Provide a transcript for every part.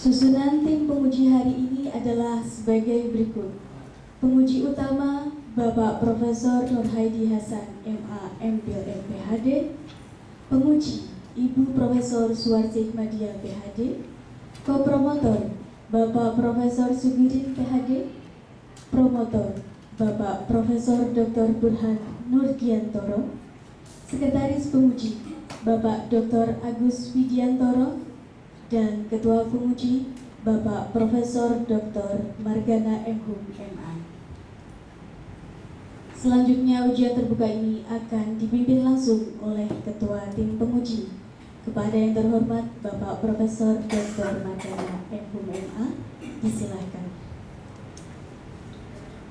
Susunan tim penguji hari ini adalah sebagai berikut. Penguji utama Bapak Profesor Nurhaidi Hasan, MA, MPhil, PhD. Penguji Ibu Profesor Suwarsi Hikmadia, PhD. Kopromotor Bapak Profesor Sugirin, PhD. Promotor Bapak Profesor Dr. Burhan Nurgiantoro. Sekretaris penguji Bapak Dr. Agus Widiantoro. Dan Ketua Penguji Bapak Profesor Dr. Margana MHum, MA. Selanjutnya ujian terbuka ini akan dipimpin langsung oleh Ketua Tim Penguji. Kepada yang terhormat Bapak Profesor Dr. Margana MHum, MA, disilahkan.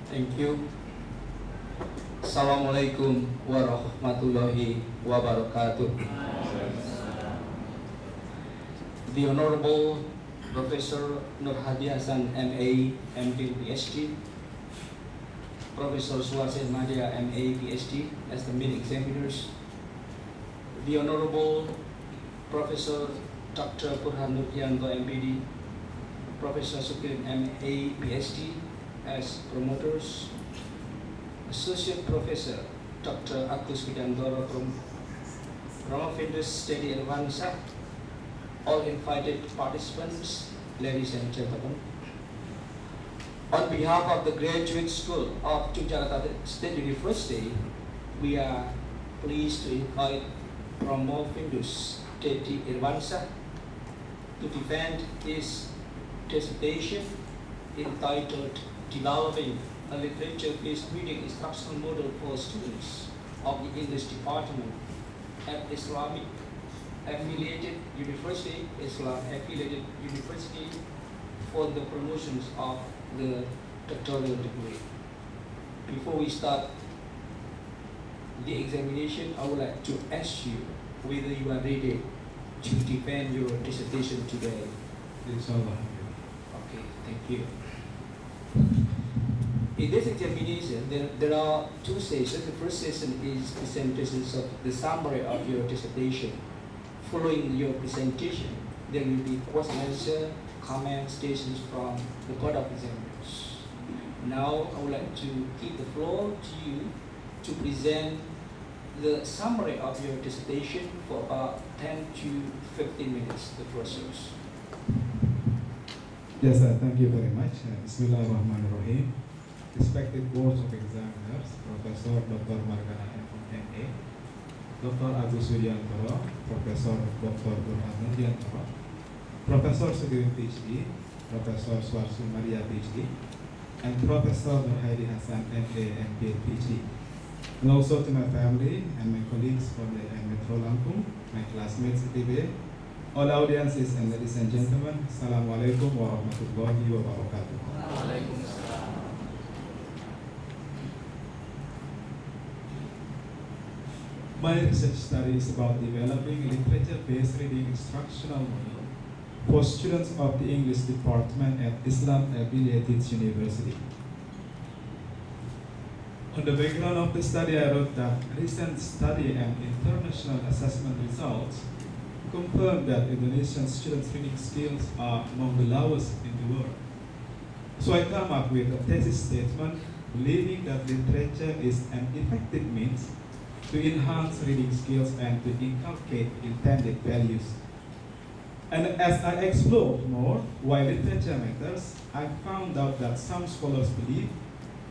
Thank you. Assalamualaikum warahmatullahi wabarakatuh. The Honorable Professor Nurhaidi Hasan, MA, MPhil, PhD, Professor Suwarsi Hikmadia, MA, PhD, as the main examiners, the Honorable Professor Dr. Burhan Nurgianto, MPD, Professor Sugirin, MA, PhD, as promoters, Associate Professor Dr. Agus Widiantoro from Promovidus Dedi Irwansyah, all invited participants, ladies and gentlemen. On behalf of the Graduate School of Yogyakarta State University, we are pleased to invite Promovidus Dedi Irwansyah to defend his dissertation entitled Developing a Literature-Based Reading Instructional Model for Students of the English Department at Islamic Affiliated University, Islam Affiliated University, for the promotions of the doctoral degree. Before we start the examination, I would like to ask you whether you are ready to defend your dissertation today. Inshallah. Okay, thank you. In this examination, there are two sessions. The first session is presentations of the summary of your dissertation. Following your presentation, there will be question answer, comment stations from the board of examiners. Now, I would like to give the floor to you to present the summary of your dissertation for about 10 to 15 minutes. The floor is yours. Yes, thank you very much. Bismillahirrahmanirrahim. Respected boards of examiners, Professor Dr. Margana MHum, MA, Dr. Agus Widiantoro, Professor Dr. Burhan Nurgiantoro, Professor Sugirin, PhD, Professor Suwarsi Hikmadia, PhD, and Professor Nurhaidi Hasan, MA, MPhil, PhD. And also to my family and my colleagues from the Metro Lampung, my classmates at TBA, all audiences and ladies and gentlemen, Assalamualaikum warahmatullahi wabarakatuh. My research study is about developing a literature-based reading instructional model for students of the English department at Islam Affiliated University. On the background of the study, I wrote that recent study and international assessment results confirm that Indonesian students' reading skills are among the lowest in the world. So I come up with a thesis statement believing that literature is an effective means to enhance reading skills and to inculcate intended values. And as I explored more why literature matters, I found out that some scholars believe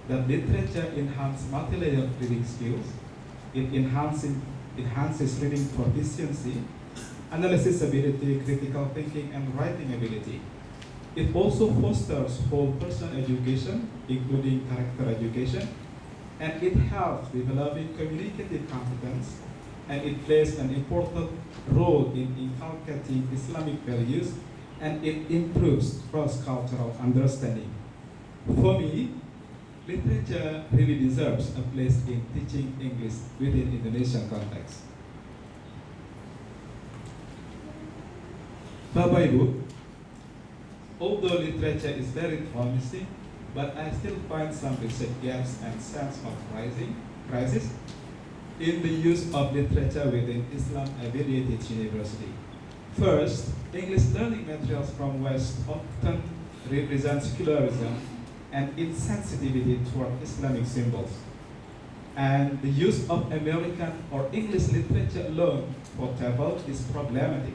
that literature enhances multi-layered reading skills, it enhances reading proficiency, analysis ability, critical thinking, and writing ability. It also fosters whole person education, including character education, and it helps developing communicative competence, and it plays an important role in inculcating Islamic values, and it improves cross-cultural understanding. For me, literature really deserves a place in teaching English within Indonesian context. Bapak Ibu, although literature is very promising, but I still find some research gaps and sense of crisis in the use of literature within Islam Affiliated University. First, English learning materials from West often represent secularism and insensitivity toward Islamic symbols. And the use of American or English literature alone for TEFL is problematic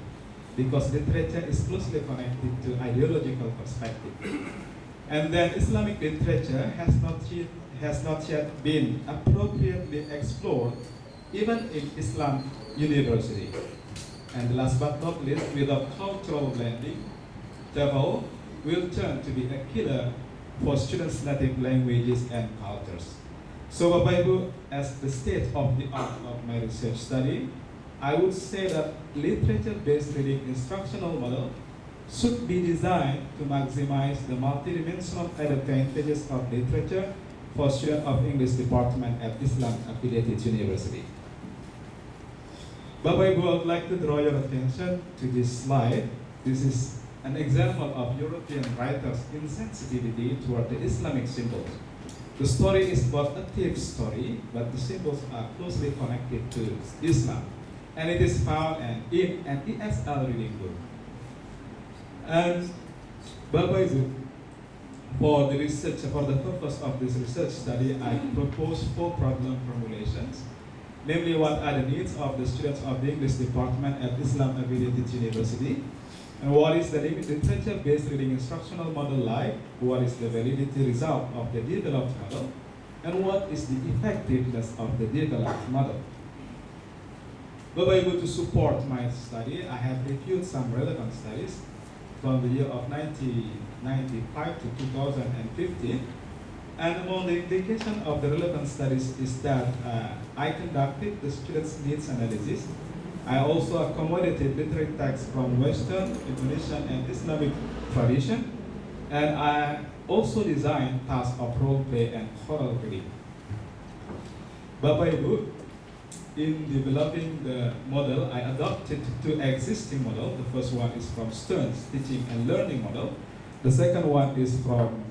because literature is closely connected to ideological perspective. And then Islamic literature has not yet been appropriately explored even in Islam University. And last but not least, without cultural blending, TEFL will turn to be a killer for students' native languages and cultures. So Bapak Ibu, as the state of the art of my research study, I would say that literature-based reading instructional model should be designed to maximize the multidimensional advantages of literature for students of English department at Islam Affiliated University. Bapak Ibu, I would like to draw your attention to this slide. This is an example of European writers' insensitivity toward the Islamic symbols. The story is about a thief story, but the symbols are closely connected to Islam. And it is found in an ESL reading book. And Bapak Ibu, for the purpose of this research study, I propose 4 problem formulations. Namely, what are the needs of the students of the English department at Islam Affiliated University? And what is the literature-based reading instructional model like? What is the validity result of the developed model? And what is the effectiveness of the developed model? Bapak Ibu, to support my study, I have reviewed some relevant studies from the year of 1995 to 2015. And among the indication of the relevant studies is that I conducted the students' needs analysis. I also accommodated literary texts from Western, Indonesian, and Islamic tradition. And I also designed tasks of role play and choral reading. Bapak Ibu, in developing the model, I adopted 2 existing models. The first one is from Stern's teaching and learning model. The second one is from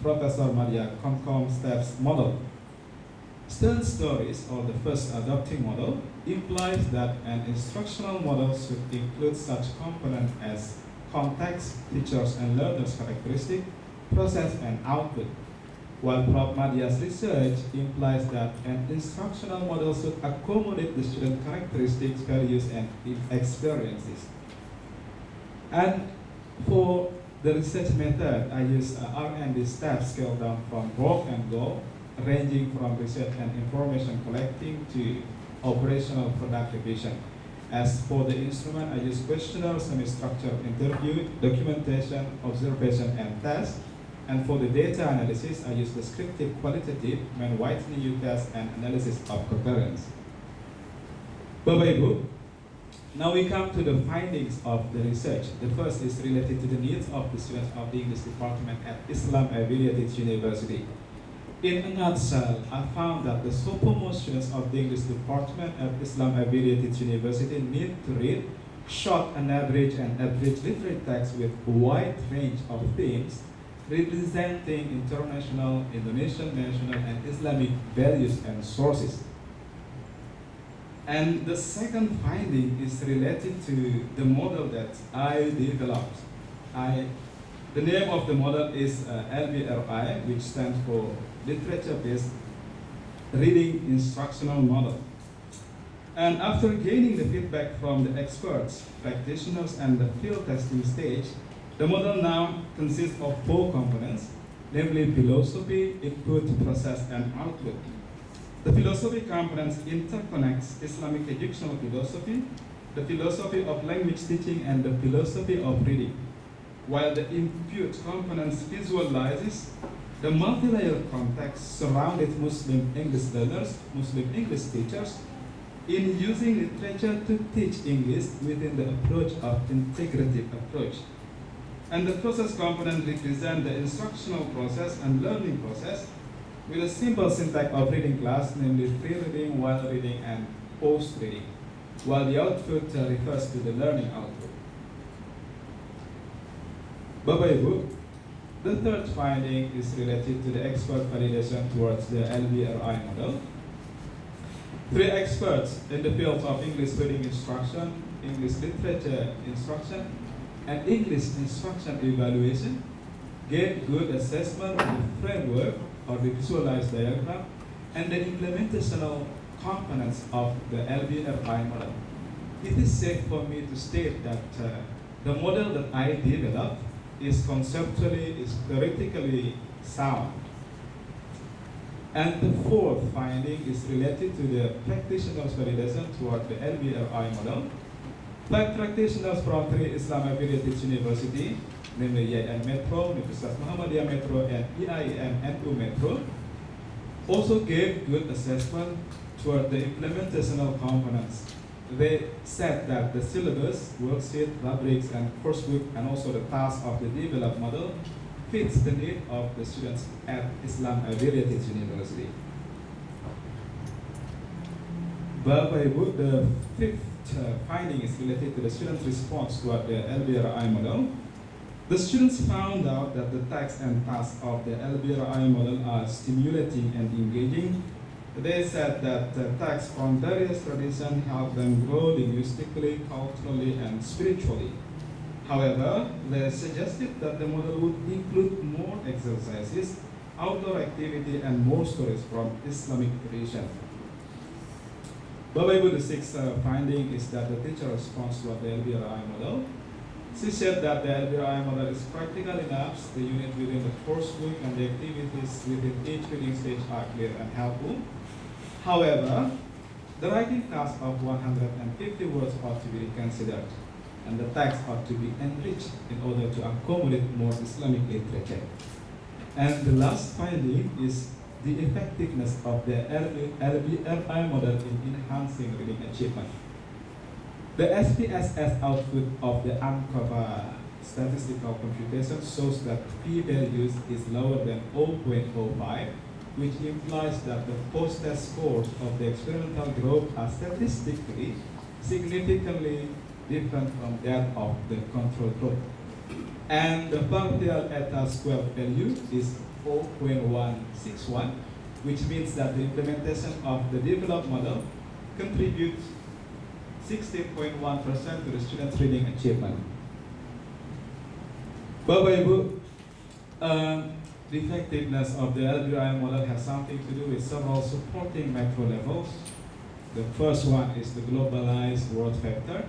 Professor Maria Comcom-Stepp's model. Stern's stories, or the first adopting model, implies that an instructional model should include such components as context, teachers and learners' characteristics, process and output. While Prof. Madia's research implies that an instructional model should accommodate the student characteristics, values, and experiences. And for the research method, I use R&D steps scaled down from work and goal, ranging from research and information collecting to operational product revision. As for the instrument, I use questionnaire, semi-structured interview, documentation, observation, and test. And for the data analysis, I use descriptive, qualitative, Mann-Whiteley U-test, and analysis of covariance. Bapak Ibu, now we come to the findings of the research. The first is related to the needs of the students of the English department at Islam Affiliated University. In a nutshell, I found that the sophomore students of the English department at Islam Affiliated University need to read short and average literary texts with a wide range of themes representing international, Indonesian, national, and Islamic values and sources. And the second finding is related to the model that I developed. The name of the model is LBRI, which stands for Literature-Based Reading Instructional Model. And after gaining the feedback from the experts, practitioners, and the field testing stage, the model now consists of 4 components, namely philosophy, input, process, and output. The philosophy components interconnects Islamic educational philosophy, the philosophy of language teaching, and the philosophy of reading, while the input components visualizes the multi-layered context surrounding Muslim English learners, Muslim English teachers, in using literature to teach English within the approach of integrative approach. And the process component represents the instructional process and learning process with a simple syntax of reading class, namely pre-reading, while reading, and post-reading, while the output refers to the learning output. Bapak Ibu, the third finding is related to the expert validation towards the LBRI model. Three experts in the fields of English reading instruction, English literature instruction, and English instruction evaluation gave good assessment of the framework or the visualized diagram and the implementational components of the LBRI model. It is safe for me to state that the model that I developed is conceptually, is theoretically sound. And the fourth finding is related to the practitioners' validation toward the LBRI model. 5 practitioners from 3 Islam affiliated universities, namely IAIN Metro, Universitas Muhammadiyah Metro, and EIM NU Metro, also gave good assessment toward the implementational components. They said that the syllabus, worksheet, rubrics, and coursebook, and also the task of the developed model fits the need of the students at Islam affiliated university. Bapak Ibu, the fifth finding is related to the students' response toward the LBRI model. The students found out that the text and tasks of the LBRI model are stimulating and engaging. They said that the texts from various traditions help them grow linguistically, culturally, and spiritually. However, they suggested that the model would include more exercises, outdoor activity, and more stories from Islamic tradition. Bapak Ibu, the sixth finding is that the teacher responds to the LBRI model. She said that the LBRI model is practical enough, the unit within the coursebook and the activities within each reading stage are clear and helpful. However, the writing task of 150 words ought to be reconsidered, and the text ought to be enriched in order to accommodate more Islamic literature. And the last finding is the effectiveness of the LBRI model in enhancing reading achievement. The SPSS output of the Coba statistical computation shows that p-values is lower than 0.05, which implies that the post-test scores of the experimental group are statistically significantly different from that of the control group. And the partial eta squared value is 0.161, which means that the implementation of the developed model contributes 16.1% to the students' reading achievement. Bapak Ibu, the effectiveness of the LBRI model has something to do with several supporting macro levels. The first one is the globalized world factor,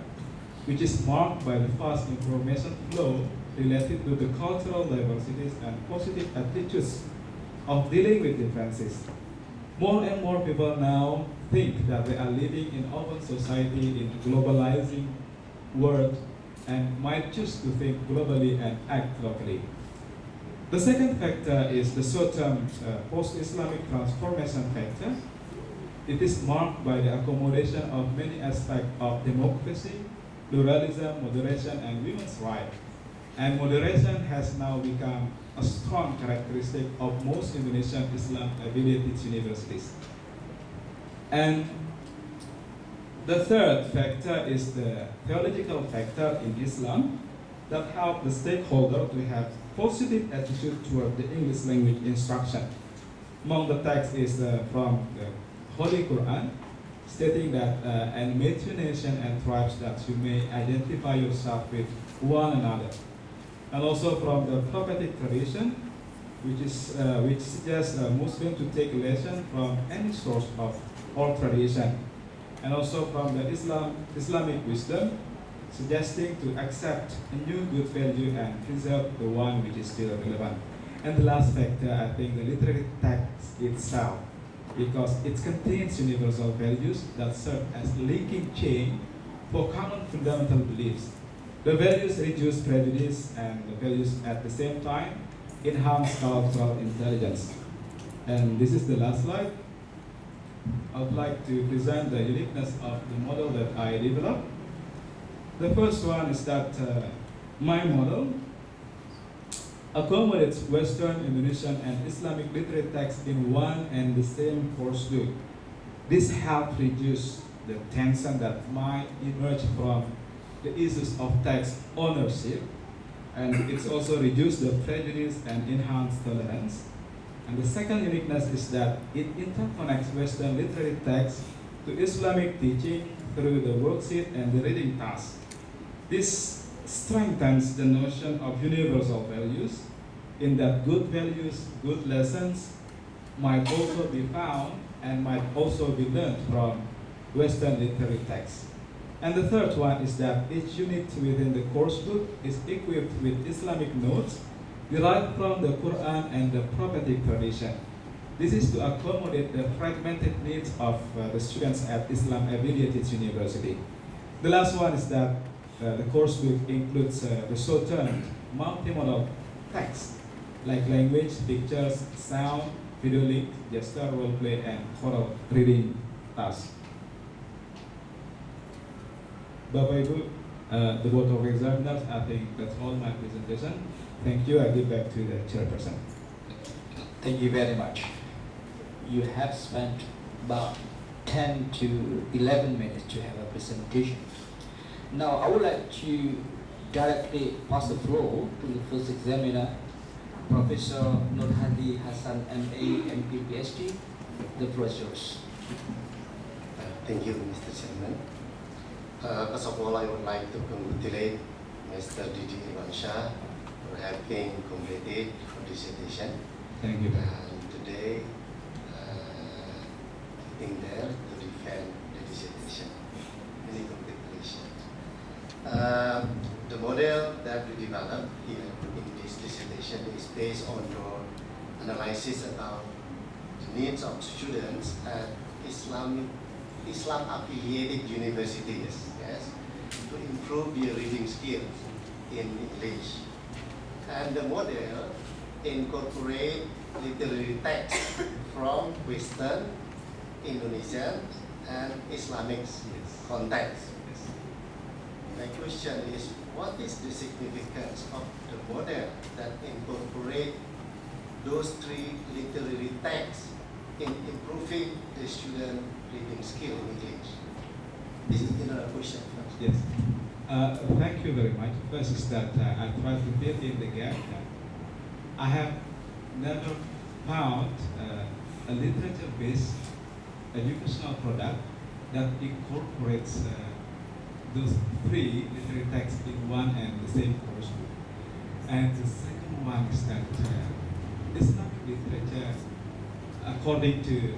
which is marked by the fast information flow related to the cultural diversities and positive attitudes of dealing with differences. More and more people now think that they are living in open society in a globalizing world and might choose to think globally and act locally. The second factor is the short-term post-Islamic transformation factor. It is marked by the accommodation of many aspects of democracy, pluralism, moderation, and women's rights. And moderation has now become a strong characteristic of most Indonesian Islam-affiliated universities. And the third factor is the theological factor in Islam that help the stakeholder to have positive attitude toward the English language instruction. Among the texts is from the Holy Quran, stating that and made you nation and tribes that you may identify yourself with one another. And also from the prophetic tradition, which suggests a Muslim to take lesson from any source of or tradition. And also from the Islamic wisdom, suggesting to accept a new good value and preserve the one which is still relevant. And the last factor, I think, the literary text itself, because it contains universal values that serve as linking chain for common fundamental beliefs. The values reduce prejudice, and the values at the same time enhance cultural intelligence. And this is the last slide. I would like to present the uniqueness of the model that I developed. The first one is that my model accommodates Western, Indonesian, and Islamic literary texts in one and the same course book. This helps reduce the tension that might emerge from the issues of text ownership, and it's also reduced the prejudice and enhanced tolerance. And the second uniqueness is that it interconnects Western literary texts to Islamic teaching through the worksheet and the reading task. This strengthens the notion of universal values, in that good values, good lessons might also be found and might also be learned from Western literary texts. And the third one is that each unit within the course book is equipped with Islamic notes derived from the Quran and the prophetic tradition. This is to accommodate the fragmented needs of the students at Islam Affiliated University. The last one is that the course book includes the so-termed multimodal text, like language, pictures, sound, video link, gesture, role play, and oral reading tasks. Bapak Ibu, the Board of Examiners, I think that's all my presentation. Thank you. I give back to the chairperson. Thank you very much. You have spent about 10 to 11 minutes to have a presentation. Now, I would like to directly pass the floor to the first examiner, Professor Nurhadi Hassan, MA, MP, PhD. The floor is yours. Thank you, Mr. Chairman. First of all, I would like to congratulate Mr. Dedi Irwansyah for having completed the dissertation. Thank you. And today, sitting there to defend the dissertation. Many congratulations. The model that we developed here in this dissertation is based on your analysis about the needs of students at Islam-affiliated universities, yes, to improve their reading skills in English. And the model incorporates literary text from Western, Indonesian, and Islamic context. My question is, what is the significance of the model that incorporates those three literary texts in improving the student reading skill in English? This is another question first. Yes. Thank you very much. First is that I try to fill in the gap. I have never found a literature-based educational product that incorporates those three literary texts in one and the same course book. And the second one is that Islamic literature, according to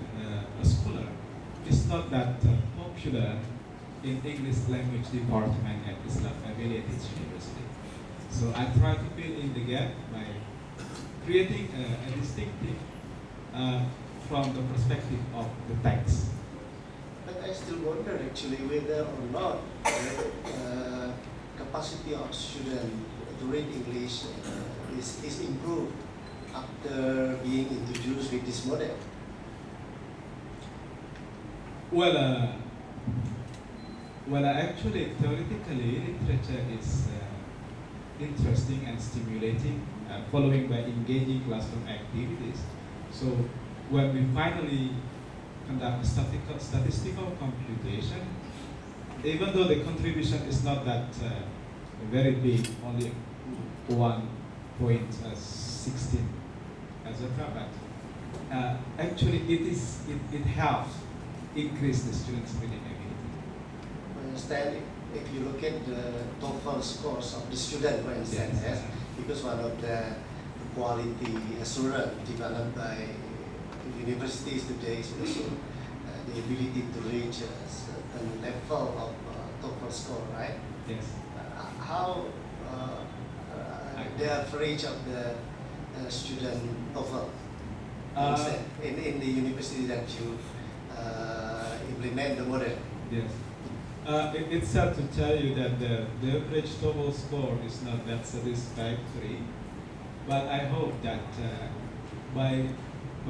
a scholar, is not that popular in English language department at Islam Affiliated University. So I try to fill in the gap by creating a distinctive from the perspective of the text. But I still wonder actually whether or not the capacity of students to read English is improved after being introduced with this model. Well, actually, theoretically, literature is interesting and stimulating, following by engaging classroom activities. So when we finally conduct statistical computation, even though the contribution is not that very big, only 1.16, etc., but actually it helps increase the students' reading ability. I understand if you look at the TOEFL scores of the student, for instance, yes, because one of the quality assurance developed by universities today is also the ability to reach a certain level of TOEFL score, right? Yes. How the average of the student TOEFL in the university that you implement the model? Yes. It's sad to tell you that the average TOEFL score is not that satisfactory, but I hope that by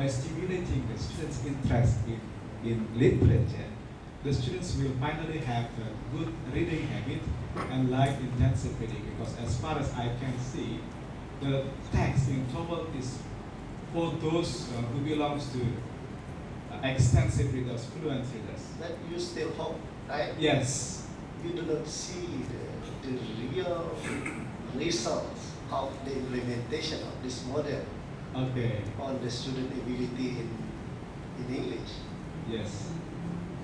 stimulating the students' interest in literature, the students will finally have a good reading habit and like intensive reading, because as far as I can see, the text in TOEFL is for those who belongs to extensive readers, fluent readers. But you still hope, right? Yes. You do not see the real results of the implementation of this model Okay. on the student ability in English. Yes.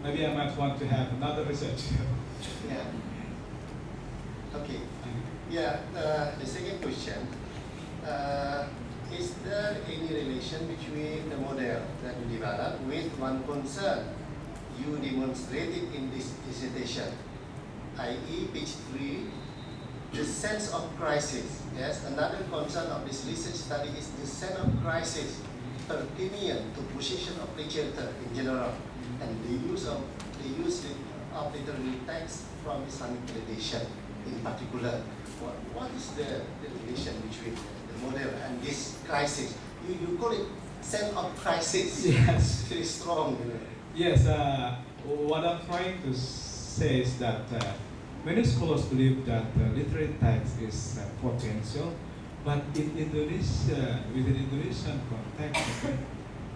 maybe I might want to have another research. Yeah. Okay. Yeah. The second question. Is there any relation between the model that you developed with one concern you demonstrated in this dissertation, i.e. page 3, the sense of crisis? Yes, another concern of this research study is the sense of crisis pertinent to possession of literature in general and the use of literary text from Islamic tradition in particular. What is the relation between the model and this crisis? You call it sense of crisis. Yes. Very strong. Yes, what I'm trying to say is that many scholars believe that literary text is potential, but in Indonesia, within Indonesian context,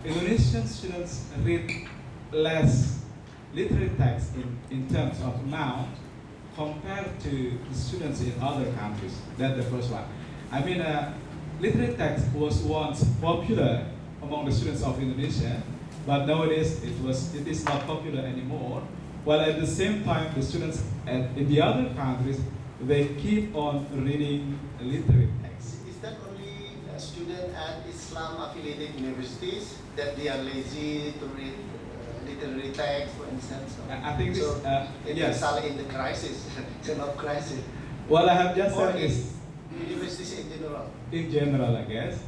Indonesian students read less literary text in terms of amount compared to students in other countries. That's the first one. I mean, literary text was once popular among the students of Indonesia, but nowadays it is not popular anymore. While at the same time, the students in the other countries, they keep on reading literary text. Is that only a student at Islam-affiliated universities that they are lazy to read literary text, for instance? I think this, yes. In the crisis, sense of crisis. What I have just Or said is universities in general. in general, I guess.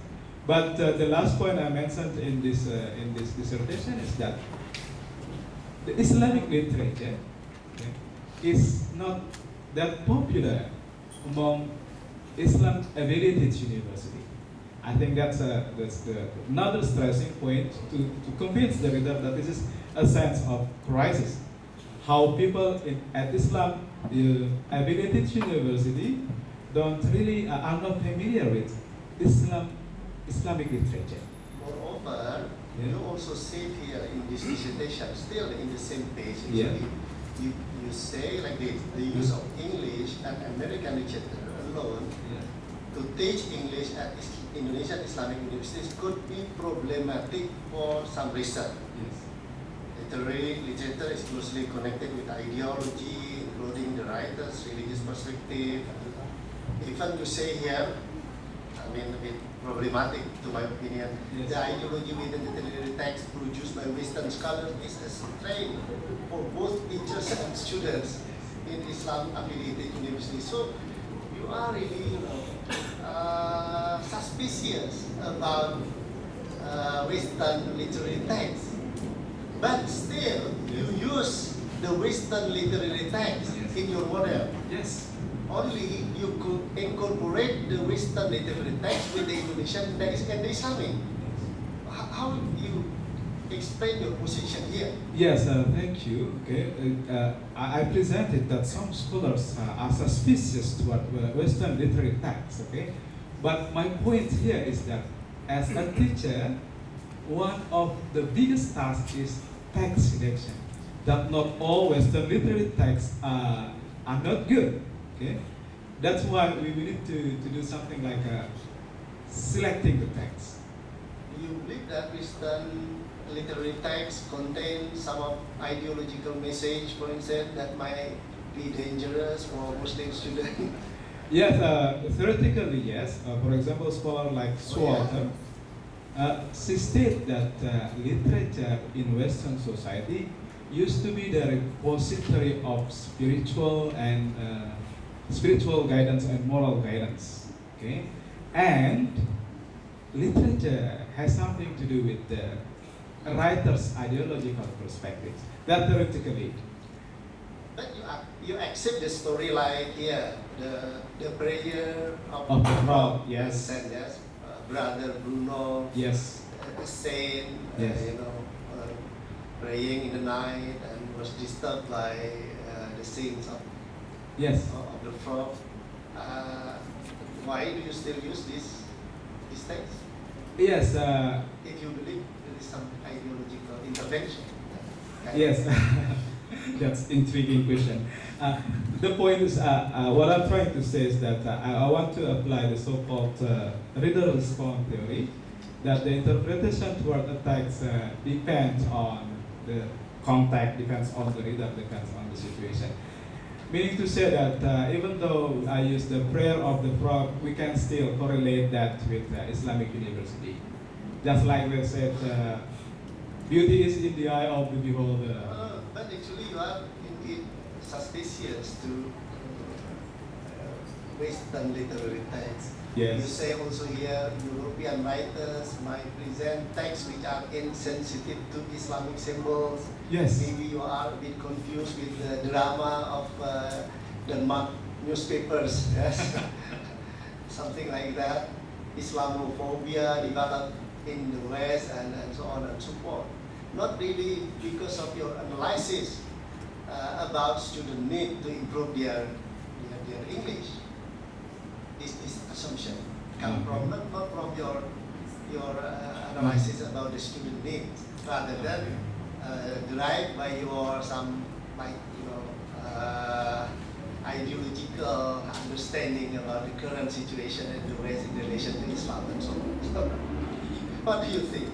But the last point I mentioned in this dissertation is that the Islamic literature is not that popular among Islam-affiliated university. I think that's another stressing point to convince the reader that this is a sense of crisis. How people at Islam-affiliated university don't really are not familiar with Islamic literature. Moreover, you also say here in this dissertation, still in the same page, Yeah. actually, you say like this: the use of English and American literature alone to teach English at Indonesian Islamic universities could be problematic for some reason. Yes. Literary literature is closely connected with ideology, including the writer's religious perspective. Even to say here, I mean, a bit problematic to my opinion. Yes. The ideology within the literary text produced by Western scholars is a strain for both teachers and students in Islam-affiliated universities. So you are really, suspicious about Western literary text, but still you use the Western literary text Yes. in your model. Yes. Only you could incorporate the Western literary text with the Indonesian and the Islamic. How you explain your position here? Yes, thank you. Okay, I presented that some scholars are suspicious toward Western literary texts. Okay, but my point here is that as a teacher, one of the biggest tasks is text selection. That not all Western literary texts are not good. Okay, that's why we need to do something like selecting the text. Do you believe that Western literary texts contain some of ideological message, for instance, that might be dangerous for Muslim students? Yes, theoretically yes. For example, scholar like Swalter, she stated that literature in Western society used to be the repository of spiritual guidance and moral guidance. Okay, and literature has something to do with the writer's ideological perspective. That theoretically. But you accept the story like here, the prayer of the crowd, yes. Saint, yes, Brother Bruno, Yes. The saint, Yes. praying in the night and was disturbed by the sins of Yes. the frog. Why do you still use this text? Yes. If you believe there is some ideological intervention. Yes. That's intriguing question. The point is, what I'm trying to say is that I want to apply the so-called reader response theory, that the interpretation toward a text depends on the contact, depends on the reader, depends on the situation. Meaning to say that even though I use the prayer of the frog, we can still correlate that with Islamic university. Just like they said, beauty is in the eye of the beholder. But actually you are indeed suspicious to Western literary texts. Yes. You say also here European writers might present texts which are insensitive to Islamic symbols. Yes. Maybe you are a bit confused with the drama of Denmark newspapers, yes? Something like that. Islamophobia developed in the West and so on and so forth. Not really because of your analysis about student need to improve their English. This assumption come from not from your analysis about the student needs, rather than derived by your some ideological understanding about the current situation in the West in relation to Islam and so on. So, what do you think?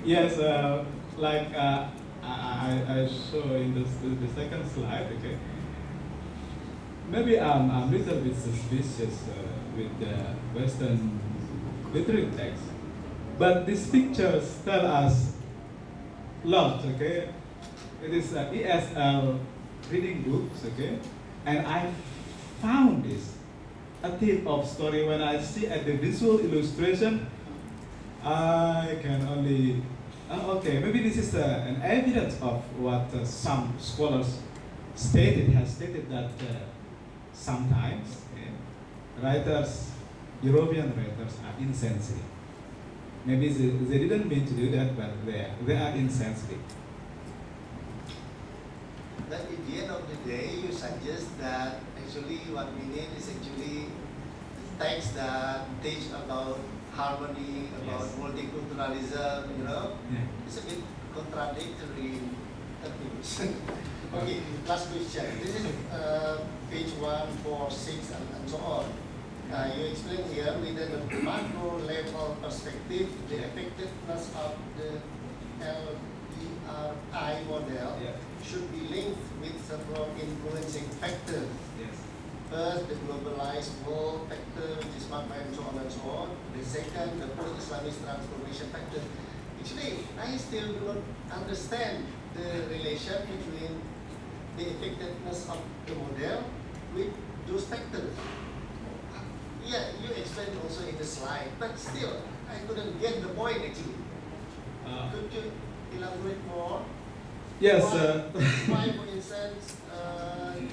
Yes, like I show in the second slide, okay. Maybe I'm a little bit suspicious with the Western literary text, but these pictures tell us lot, okay. It is ESL reading books, okay, and I found this a tip of story when I see at the visual illustration. I can only okay, maybe this is an evidence of what some scholars has stated that sometimes writers, European writers, are insensitive. Maybe they didn't mean to do that, but they are insensitive. But at the end of the day, you suggest that actually what we need is actually texts that teach about harmony, about Yes. multiculturalism, you know? Yeah. It's a bit contradictory. Okay, last question. This is page 146 and so on. You explain here within a macro level perspective, the effectiveness of the LERI model should be linked with several influencing factors. Yes. First, the globalized world factor, which is marked by and so on and so on. The second, the post-Islamist transformation factor. Actually, I still do not understand the relation between the effectiveness of the model with those factors. Yeah, you explained also in the slide, but still, I couldn't get the point actually. Could you elaborate more? Yes. Why, for instance,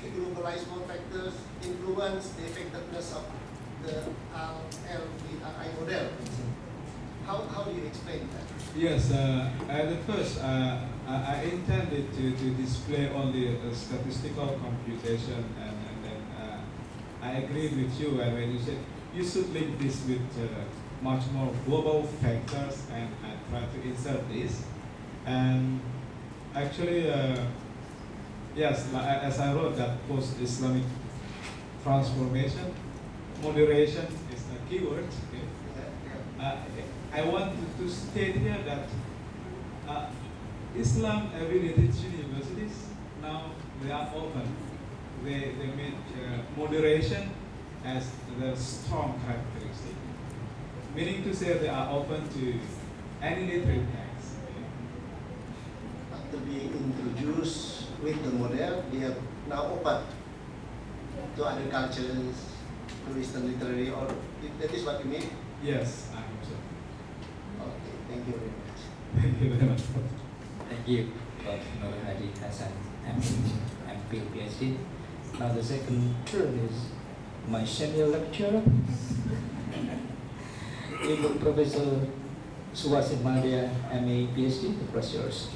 the globalized world factors influence the effectiveness of the LERI model? How do you explain that? Yes, at first I intended to display only statistical computation, and then I agreed with you when you said you should link this with much more global factors, and I tried to insert this. And actually, yes, as I wrote that post-Islamic transformation, moderation is a keyword. Okay? I want to state here that Islam affiliated universities now they are open. They make moderation as the strong characteristic, meaning to say they are open to any literary text. After being introduced with the model, they are now open to other cultures, to Eastern literary, or that is what you mean? Yes, I hope so. Okay, thank you very much. Thank you very much. Thank you, Prof. Nur Hadi Hasan, MP, PhD. Now the second turn is my senior lecturer, Ibu Professor Suwasin Madia, MA, PhD. The floor is yours.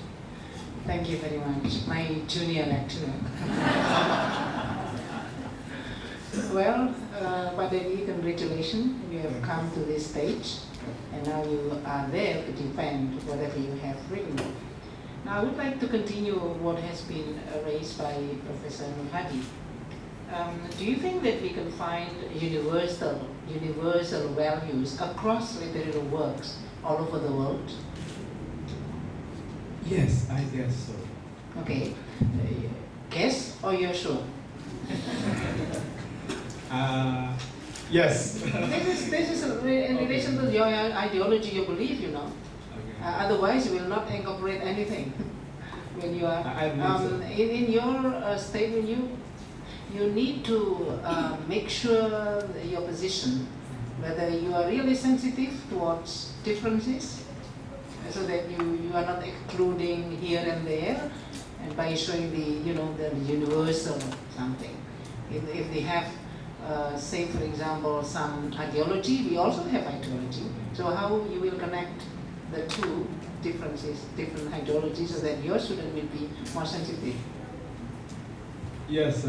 Thank you very much, my junior lecturer. Well, Pak Dedi, congratulations. You have come to this stage, and now you are there to defend whatever you have written. Now, I would like to continue what has been raised by Professor Nur Hadi. Do you think that we can find universal values across literary works all over the world? Yes, I guess so. Okay. Guess or you're sure? Yes. This is in relation to your ideology, your belief, you know. Okay. Otherwise, you will not incorporate anything. When you are I believe so. in your statement, you need to make sure your position, whether you are really sensitive towards differences, so that you are not excluding here and there, and by showing the universal something. If they have, say for example, some ideology, we also have ideology. So how you will connect the two differences, different ideologies, so that your student will be more sensitive? Yes.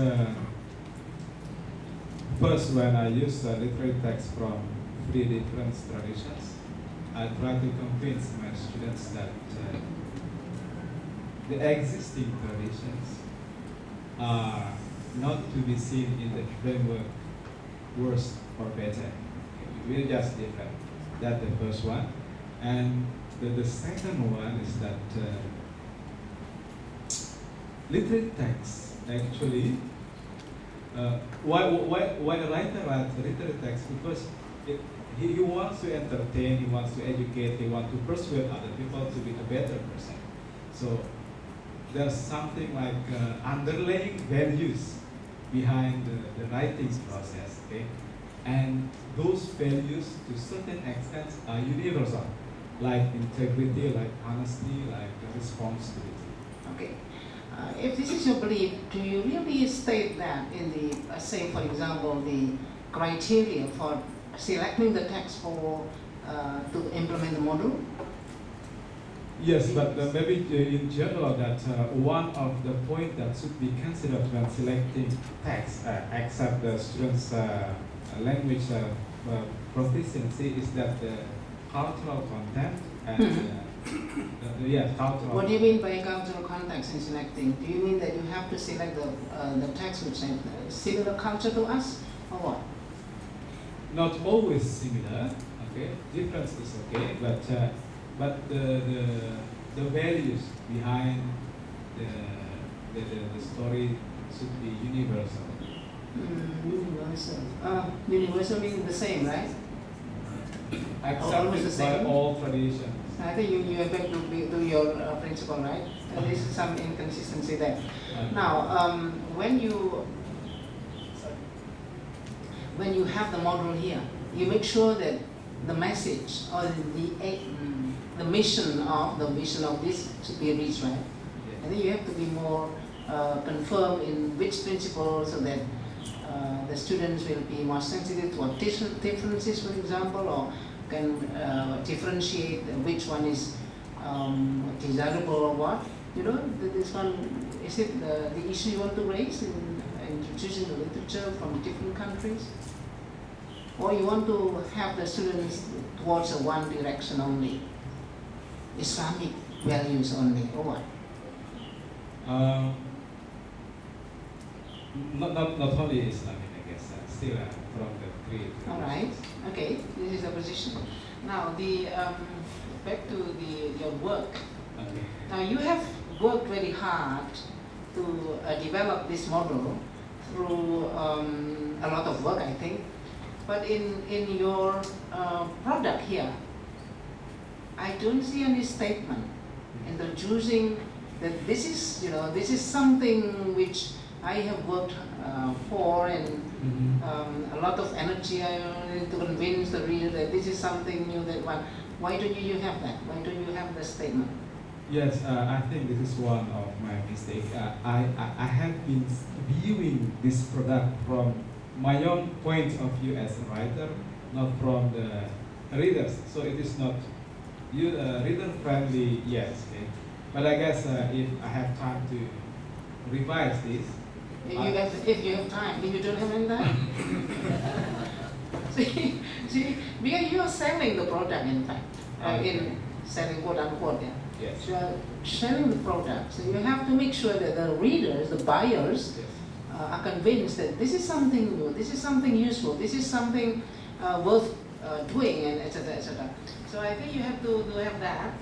First, when I use literary text from 3 different traditions, I try to convince my students that the existing traditions are not to be seen in the framework worse or better. We're just different. That's the first one. And the second one is that literary text actually, why a writer writes literary text? Because he wants to entertain, he wants to educate, he wants to persuade other people to be a better person. So there's something like underlying values behind the writing process, okay? And those values to certain extent are universal, like integrity, like honesty, like responsibility. Okay. If this is your belief, do you really state that in the, say for example, the criteria for selecting the text for to implement the model? Yes, but maybe in general that one of the points that should be considered when selecting text, except the students' language proficiency, is that the cultural content and cultural. What do you mean by cultural context in selecting? Do you mean that you have to select the text which has similar culture to us, or what? Not always similar, okay? Difference is okay, but the values behind the story should be universal. Universal. Universal means the same, right? Almost the Accepted by same? all traditions. I think you are back to your principle, right? And there is some inconsistency there. Now, when you have the model here, you make sure that the message or the mission of this should be reached, right? I think you have to be more confirmed in which principle, so that the students will be more sensitive to differences, for example, or can differentiate which one is desirable or what. You know, this one, is it the issue you want to raise in introducing the literature from different countries? Or you want to have the students towards one direction only, Islamic values only, or what? Not only Islamic, I guess, still from the three. All right. Okay. This is the position. Now, the back to your work. Okay. Now, you have worked very hard to develop this model through a lot of work, I think. But in your product here, I don't see any statement introducing that this is something which I have worked for, and a lot of energy to convince the reader that this is something new. That one. Why don't you have that? Why don't you have the statement? Yes, I think this is one of my mistakes. I have been viewing this product from my own point of view as a writer, not from the readers. So it is not reader friendly yet. Okay? But I guess if I have time to revise this. If you have time, if you don't have any time. see, because you are selling the product, in fact, in selling quote unquote. Yeah. Yes. So you are selling the product, so you have to make sure that the readers, the buyers, Yes. Are convinced that this is something new, this is something useful, this is something worth doing, and etc. etc. So I think you have to have that.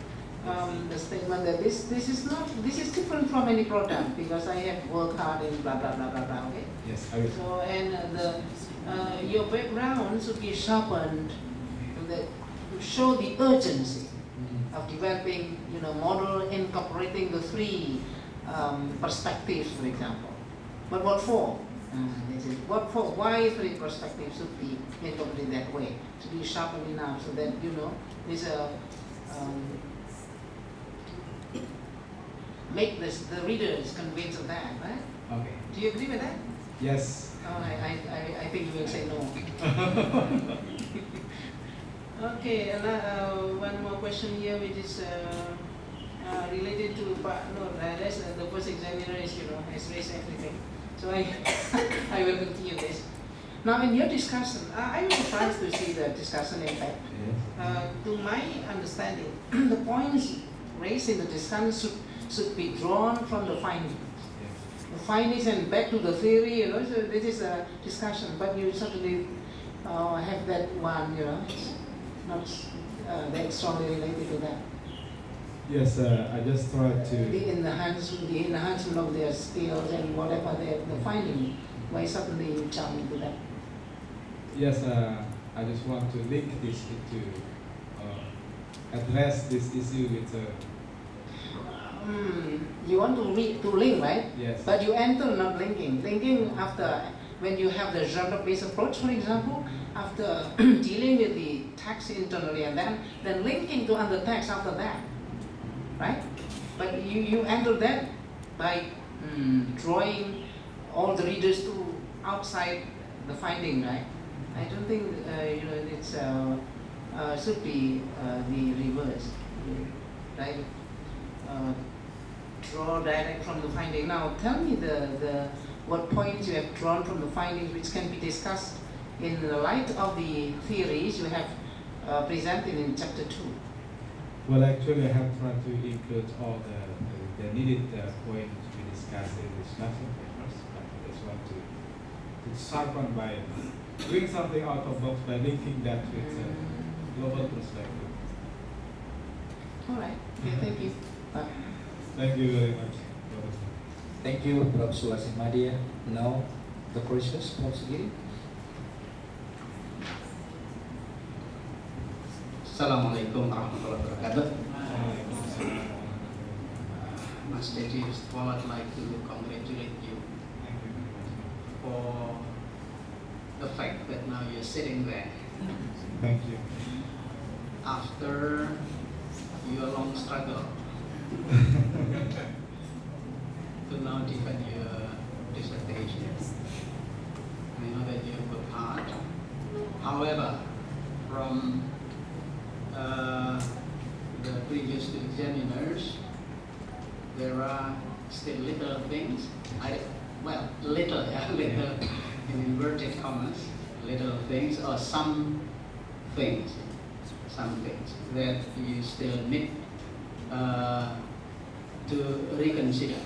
the statement that this is different from any product because I have worked hard in blah blah blah blah blah. Okay. Yes, I will. So and your background should be sharpened to show the urgency of developing, model incorporating the three perspectives, for example. But what for? This is what for? Why three perspectives should be incorporated that way to be sharpened enough so that this make the readers convinced of that, right? Okay. Do you agree with that? Yes. Oh, I think you will say no. Okay, and one more question here, which is related to Pak Nur. The first examiner is, has raised everything. So I will continue this. Now, in your discussion, I was surprised to see the discussion in fact. To my understanding, the points raised in the discussion should be drawn from the findings. The findings and back to the theory, so this is a discussion, but you certainly have that one, it's not that strongly related to that. Yes, I just tried to. The enhancement of their skills and whatever the finding, why suddenly you jump into that? Yes, I just want to link this to address this issue with. You want to link, right? Yes. But you enter not linking. Linking after, when you have the genre-based approach, for example, after dealing with the text internally and then linking to other text after that, right? But you enter that by drawing all the readers to outside the finding, right? I don't think it's should be the reverse, right? Draw direct from the finding. Now, tell me what points you have drawn from the findings which can be discussed in the light of the theories you have presented in chapter 2. Well, actually, I have tried to include all the needed points to be discussed in the discussion papers. But I just want to sharpen by doing something out of box by linking that with global perspective. All right. Okay, thank you. Bye. Thank you very much. Thank you, Prof. Sulasi Madia. Now, the questions, Prof. Sigiri. Assalamualaikum warahmatullahi wabarakatuh. Mas Dedi, first of all, I'd like to congratulate you for the fact that now you're sitting there Thank you. after your long struggle to now defend your dissertation. I know that you have worked hard. However, from the previous two examiners, there are still little things. Little in inverted commas, little things or some things that you still need to reconsider,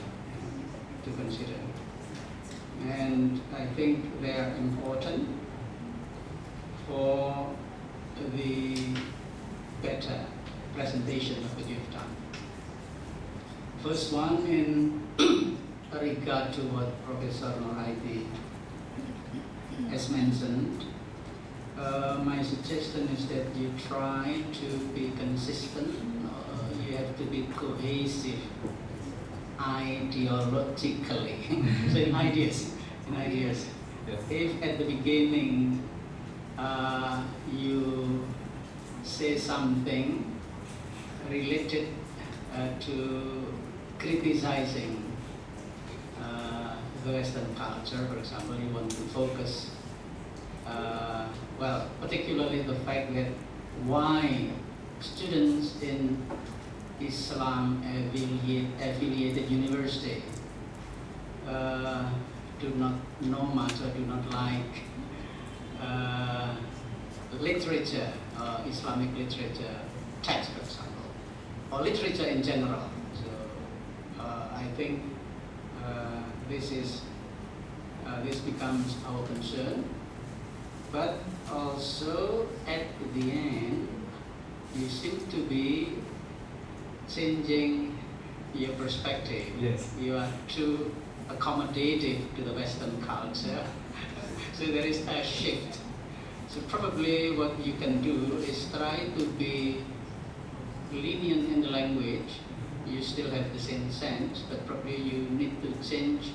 and I think they are important for the better presentation of what you've done. First one, in regard to what Professor Noraiti has mentioned, my suggestion is that you try to be consistent. You have to be cohesive ideologically. So in ideas. Yes. If at the beginning you say something related to criticizing the Western culture, for example, you want to focus, particularly the fact that why students in Islam affiliated university do not know much or do not like literature, Islamic literature, text, for example, or literature in general. So I think this becomes our concern. But also at the end, you seem to be changing your perspective. Yes. You are too accommodative to the Western culture. So there is a shift. So probably what you can do is try to be lenient in the language. You still have the same sense, but probably you need to change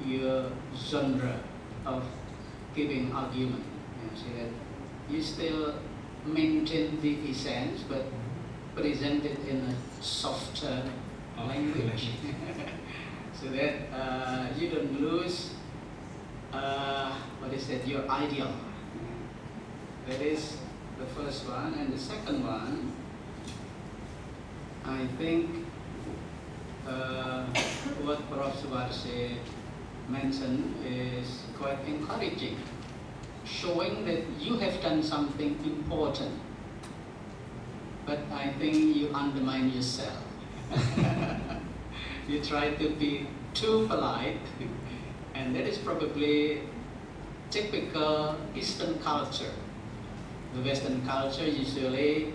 your genre of giving argument. So that you still maintain the essence, but present it in a softer language. So that you don't lose your ideal. That is the first one. And the second one, I think what Prof. Subarse mentioned is quite encouraging, showing that you have done something important, but I think you undermine yourself. You try to be too polite, and that is probably typical Eastern culture. The Western culture usually,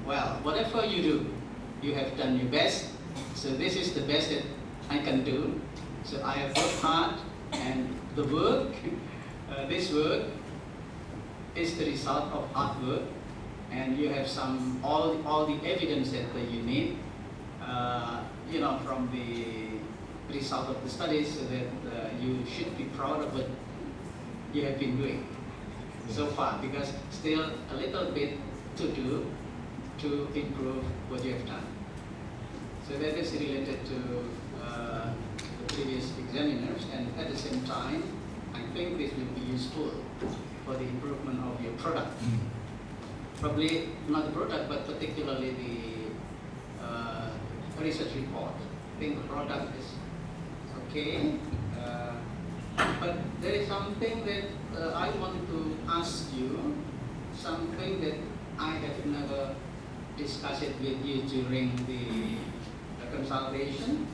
whatever you do, you have done your best, so this is the best that I can do. So I have worked hard, and the work, this work is the result of hard work, and you have all the evidence that you need, from the result of the studies, so that you should be proud of what you have been doing so far, because still a little bit to do to improve what you have done. So that is related to the previous examiners, and at the same time, I think this will be useful for the improvement of your product. Probably not the product, but particularly the research report. I think the product is okay, but there is something that I want to ask you, something that I have never discussed it with you during the consultation.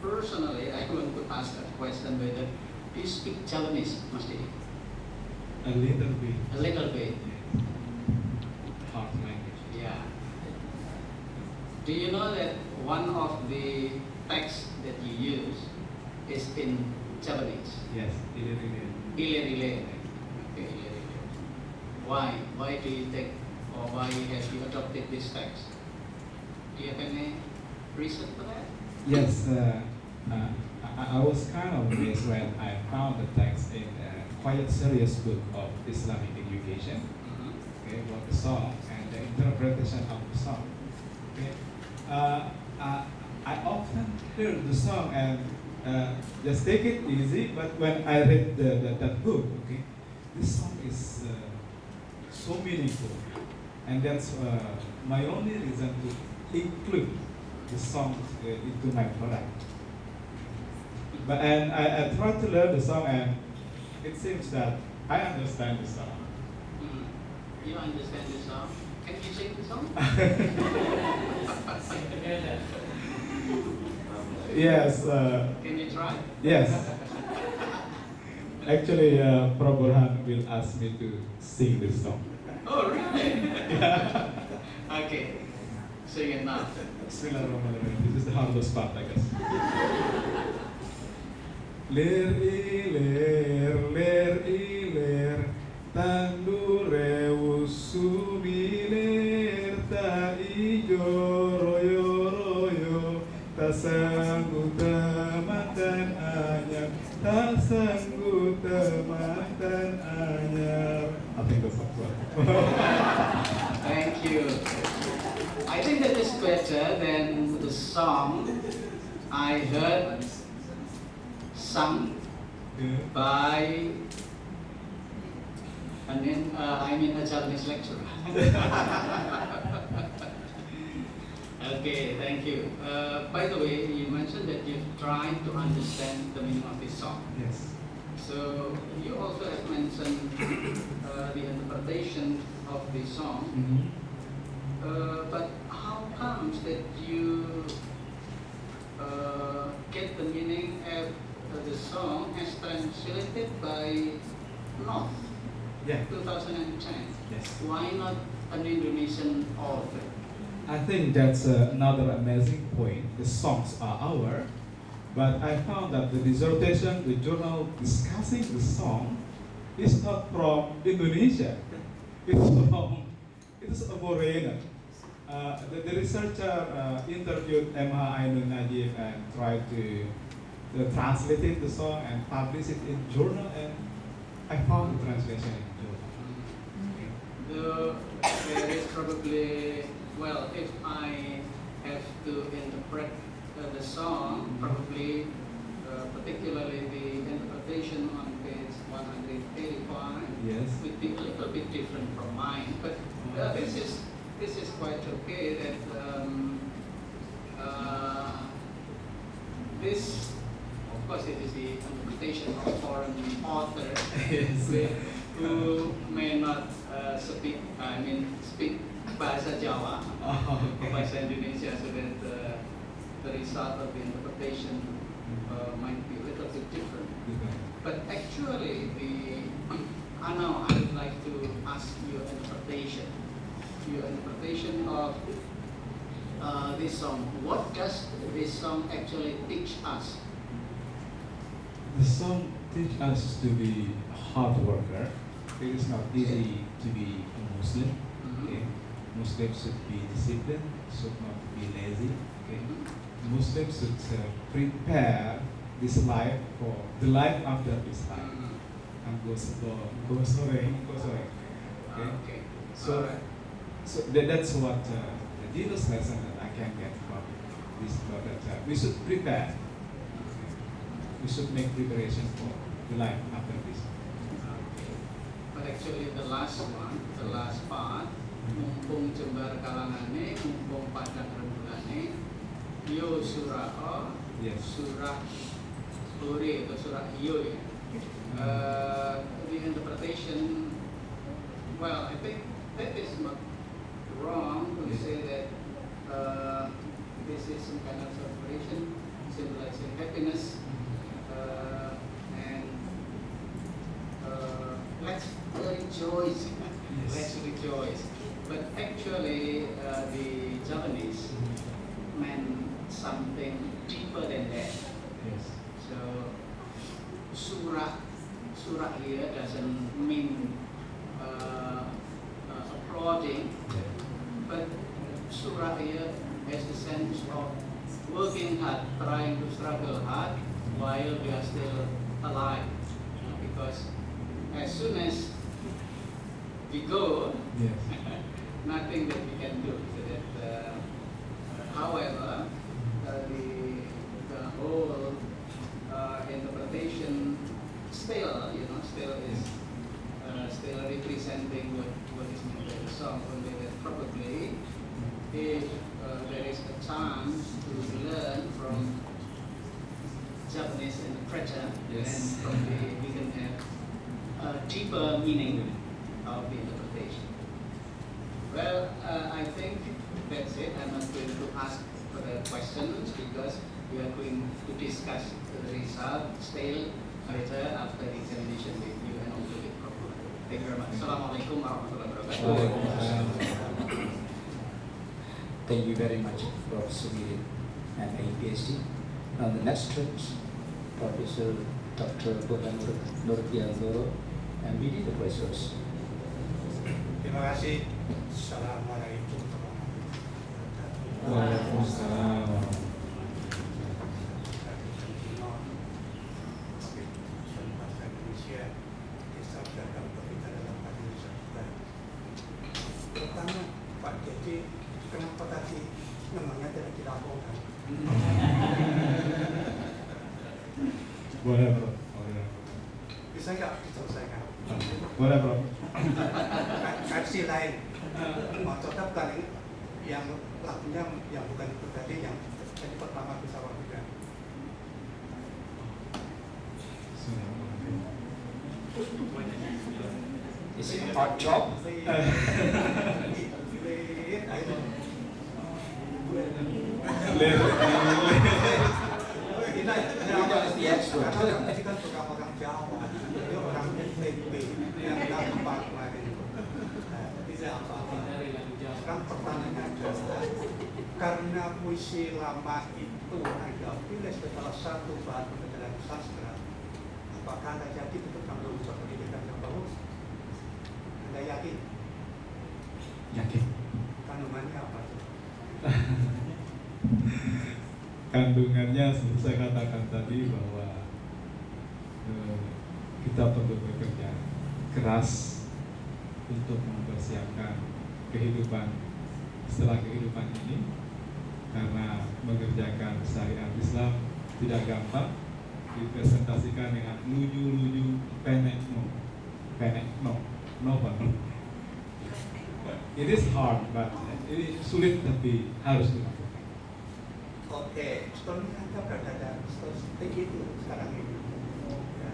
Personally, I want to ask a question whether you speak Japanese, Mas Dedi? A little bit. A little bit. Hard language. Yeah. Do you know that one of the texts that you use is in Japanese? Yes, really. Ile-ile. Okay, ile-ile. Why? Why do you take, or why have you adopted this text? Do you have any reason for that? Yes, I was kind of amazed when I found the text in a quite serious book of Islamic education, okay, about the song and the interpretation of the song. Okay, I often hear the song and just take it easy, but when I read that book, okay, this song is so meaningful, and that's my only reason to include the song into my product. But I tried to learn the song, and it seems that I understand the song. You understand the song? Can you sing the song? Yes. Can you try? Yes. Actually, Prof. Burhan will ask me to sing this song. Oh, really? Yeah. Okay. Sing it now. Bismillahirrahmanirrahim. This is the hardest part, I guess. Ler iler, tandure usumiler, ta ijo royo, ta sanggup temantan anyar, ta sanggup temantan anyar. I think that's what. Thank you. I think that is better than the song I heard sung by a Japanese lecturer. Okay, thank you. By the way, you mentioned that you've tried to understand the meaning of this song. Yes. So you also have mentioned the interpretation of the song. But how comes that you get the meaning of the song as translated by North, Yeah. 2010? Yes. Why not an Indonesian author? I think that's another amazing point. The songs are our, but I found that the dissertation, the journal discussing the song, is not from Indonesia. It's a foreigner. The researcher interviewed Emma Ainun Najib and tried to translate the song and publish it in journal, and I found the translation in journal. There is probably, well, if I have to interpret the song, probably particularly the interpretation on page 185 Yes. would be a little bit different from mine. But this is quite okay that this, of course, it is the interpretation of foreign author who may not speak bahasa Jawa or bahasa Indonesia, so that the result of the interpretation might be a little bit different. But actually, now I would like to ask your interpretation of this song. What does this song actually teach us? The song teaches us to be a hard worker. It is not easy to be a Muslim. Okay? Muslims should be disciplined, should not be lazy. Okay? Muslims should prepare this life for the life after this life. And go sorry. Okay? So, Alright. so that's what the deepest lesson that I can get from this book, that we should prepare. We should make preparation for the life after this. But actually the last one, the last part, mumpung jembar kalangane, mumpung padang remulane, yo surah Yes. surah Huri atau surah Yo ya. The interpretation, well, I think that is not wrong to say that this is some kind of celebration, symbolizing happiness, and let's rejoice. Yes. Let's rejoice. But actually, the Japanese meant something deeper than that. Yes. So, surah here doesn't mean applauding, but surah here has the sense of working hard, trying to struggle hard while we are still alive. Because as soon as we go, Yes. nothing that we can do. So that, however, the whole interpretation still is still representing what is meant by the song. Only that probably, if there is a chance to learn from Japanese interpreter, Yes. then probably we can have a deeper meaning of the interpretation. Well, I think that's it. I'm not going to ask further questions because we are going to discuss the result still later after the examination with you and also with Prof. Thank you very much. Assalamualaikum warahmatullahi wabarakatuh. Thank you very much, Prof. Sumiri and PhD. Now the next is Professor Dr. Ujian Terbuka, MBD, the vice yours. Terima kasih. Assalamualaikum warahmatullahi wabarakatuh. Waalaikumsalam. Bahasa Indonesia disabdakan berbeda dalam bahasa Indonesia juga. Pertama, Pak Dedi, kenapa tadi namanya tidak dilaporkan? Boleh bro. Boleh. Bisa nggak diselesaikan? Boleh bro. Versi lain, mau cocokkan ini yang lagunya yang bukan itu tadi, yang jadi pertama bisa waktu kan? Is it a hard job? Ini is the expert. karena ini kan bukan orang Jawa, dia orang NTB yang gampang lain. tidak apa-apa. Sekarang pertanyaannya adalah, karena puisi lama itu Anda pilih sebagai salah satu bahan pembelajaran sastra, apakah Anda yakin itu tanggung jawab pendidikan yang bagus? Anda yakin? Yakin. Kandungannya apa tuh? Kandungannya seperti saya katakan tadi bahwa kita perlu bekerja keras untuk mempersiapkan kehidupan setelah kehidupan ini, karena mengerjakan syariat Islam tidak gampang, dipresentasikan dengan luju-luju pendek no. It is hard, but ini sulit tapi harus dilakukan. Oke, sebenarnya Anda berada dalam seperti itu sekarang ini. Ya,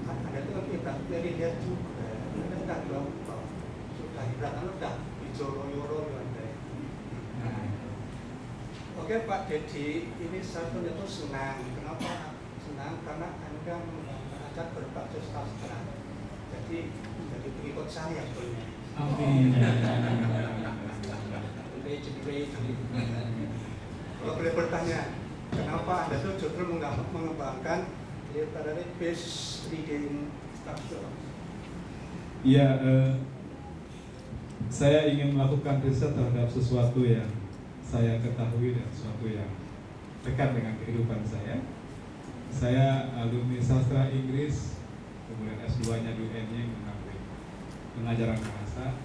Anda itu kan kita dari lihat juga, Anda sudah bilang sudah hilang, Anda sudah dijoro-yoro Anda. Oke Pak Dedi, ini saya ternyata senang. Kenapa senang? Karena Anda mengajak berbasis sastra. Jadi pengikut saya sebenarnya. Amin. Kalau boleh bertanya, kenapa Anda tuh justru mengembangkan daripada base reading structure? Ya, saya ingin melakukan riset terhadap sesuatu yang saya ketahui dan sesuatu yang dekat dengan kehidupan saya. Saya alumni sastra Inggris, kemudian S2-nya di UNY mengambil pengajaran bahasa,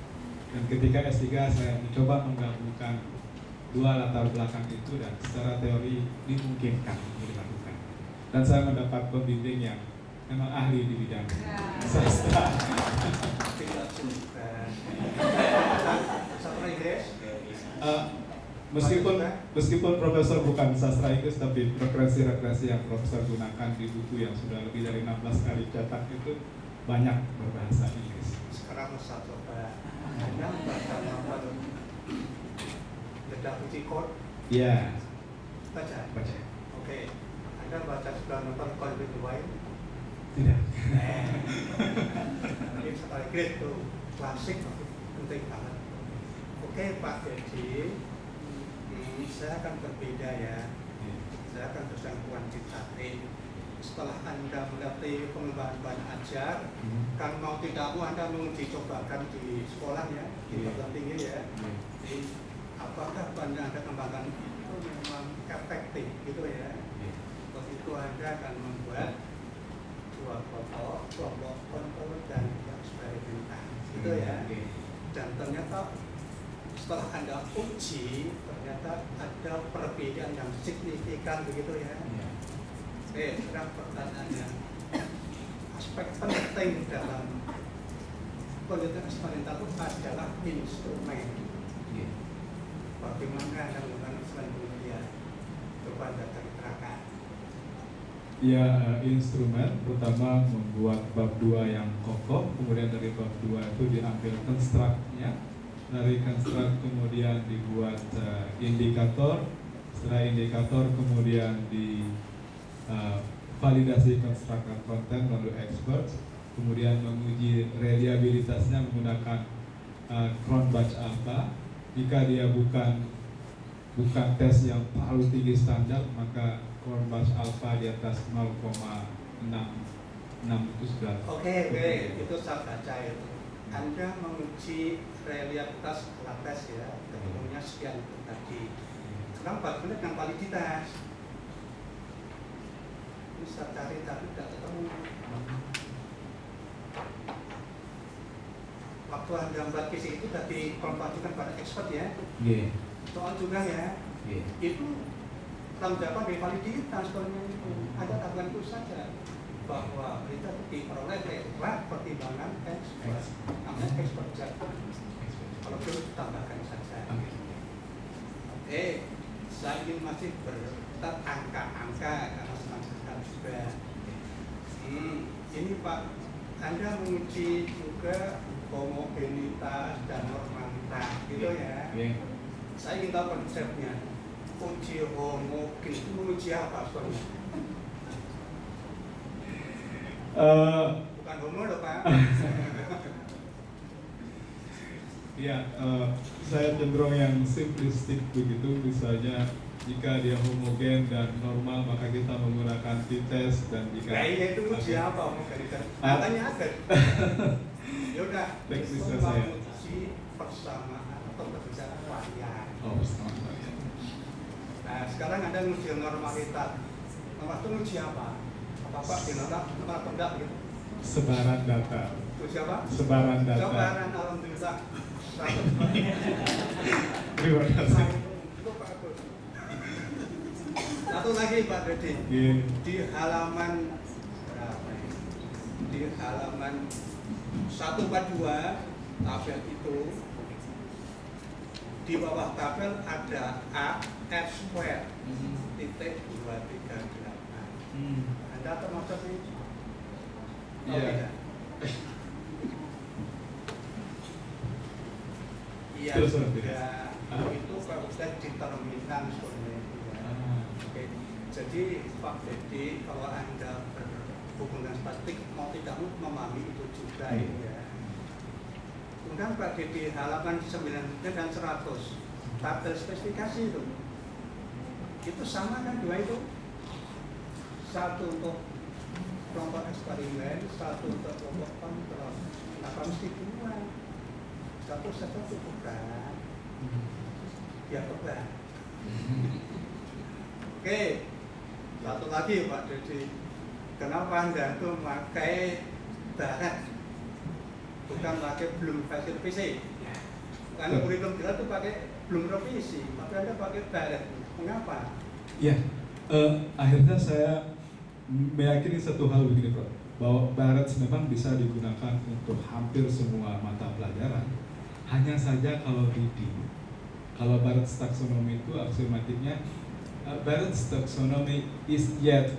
dan ketika S3 saya mencoba menggabungkan dua latar belakang itu dan secara teori dimungkinkan untuk dilakukan. Dan saya mendapat pembimbing yang memang ahli di bidang sastra. Tidak juga. Sastra Inggris? Meskipun profesor bukan sastra Inggris, tapi referensi-referensi yang profesor gunakan di buku yang sudah lebih dari 16 kali cetak itu banyak berbahasa Inggris. Sekarang saya coba Anda baca novel Dedi Irwansyah. Iya. Baca? Baca. Oke. Anda baca sebuah novel Coba Wild? Tidak. Ini sastra Inggris itu klasik, penting banget. Oke Pak Dedi, saya akan berbeda ya. Saya akan sedang kuantitatif. Setelah Anda melatih pengembangan bahan ajar, kan mau tidak mau Anda menguji cobakan di sekolah ya, di perguruan tinggi ya. Jadi apakah bahan yang Anda kembangkan itu memang efektif gitu ya? Terus itu Anda akan membuat dua kelompok kontrol dan eksperimental gitu ya. Dan ternyata setelah Anda uji, ternyata ada perbedaan yang signifikan begitu ya. Sekarang pertanyaannya, aspek penting dalam penelitian eksperimental itu adalah instrumen. Bagaimana Anda melakukan instrumen penelitian? Coba Anda terangkan. Ya, instrumen pertama membuat bab 2 yang kokoh, kemudian dari bab 2 itu diambil konstruknya. Dari konstruk kemudian dibuat indikator, setelah indikator kemudian di validasi konstruksi konten melalui expert, kemudian menguji reliabilitasnya menggunakan Cronbach alpha. Jika dia bukan tes yang terlalu tinggi standar, maka Cronbach alpha di atas 0,66 itu sudah. Oke, itu saya baca itu. Anda menguji reliabilitas setelah tes ya, ketemunya sekian itu tadi. Sekarang bagaimana dengan validitas? Bisa cari tapi tidak ketemu. Waktu Anda membuat kisi itu sudah dikonfirmasikan pada expert ya. Soal juga ya. Itu tanggung jawab dari validitas sebenarnya itu. Anda lakukan itu saja bahwa kita diperoleh lewat pertimbangan expert. Namanya expert judgment. Kalau perlu tambahkan saja. Oke, saya ingin masih bertat angka-angka karena senang juga. Ini Pak, Anda menguji juga homogenitas dan normalitas, gitu ya. Saya ingin tahu konsepnya. Uji homogen itu menguji apa sebenarnya? Bukan homo loh Pak. Ya, saya cenderung yang simplistik begitu, misalnya jika dia homogen dan normal maka kita menggunakan t-test, dan jika Kayaknya itu uji apa mau dari katanya ada. Ya udah, Teknisnya itu saya. uji persamaan atau perbedaan varian. Oh, sama ya. Nah, sekarang ada uji normalitas. Nomor itu uji apa? Apa di nomor pendak gitu? Sebaran data. Uji apa? Sebaran data. Sebaran alhamdulillah. Terima kasih. Satu lagi Pak Dedi, Iya. di halaman berapa ini? Di halaman 142 tabel itu, di bawah tabel ada A F square titik 238. Anda termasuk ini? Oh, Iya. tidak. Iya, Terus, sudah. Itu kalau sudah diterminkan sebenarnya. Oke. Jadi Pak Dedi, kalau Anda berhubungan statik mau tidak mau memahami itu juga ya. Kemudian Pak Dedi halaman 90 dan 100 tabel spesifikasi itu sama kan dua itu? Satu untuk kelompok eksperimen, satu untuk kelompok kontrol. Kenapa mesti dua? Satu saja cukup kan? Ya beban. Oke, satu lagi Pak Dedi, kenapa Anda tuh pakai barat, bukan pakai belum hasil PC? Karena kurikulum kita tuh pakai belum revisi, tapi Anda pakai barat. Mengapa? Ya, akhirnya saya meyakini satu hal begini, Prof, bahwa barat memang bisa digunakan untuk hampir semua mata pelajaran. Hanya saja kalau reading, kalau Barrett's taxonomy itu aksiomatiknya Barrett's taxonomy is yet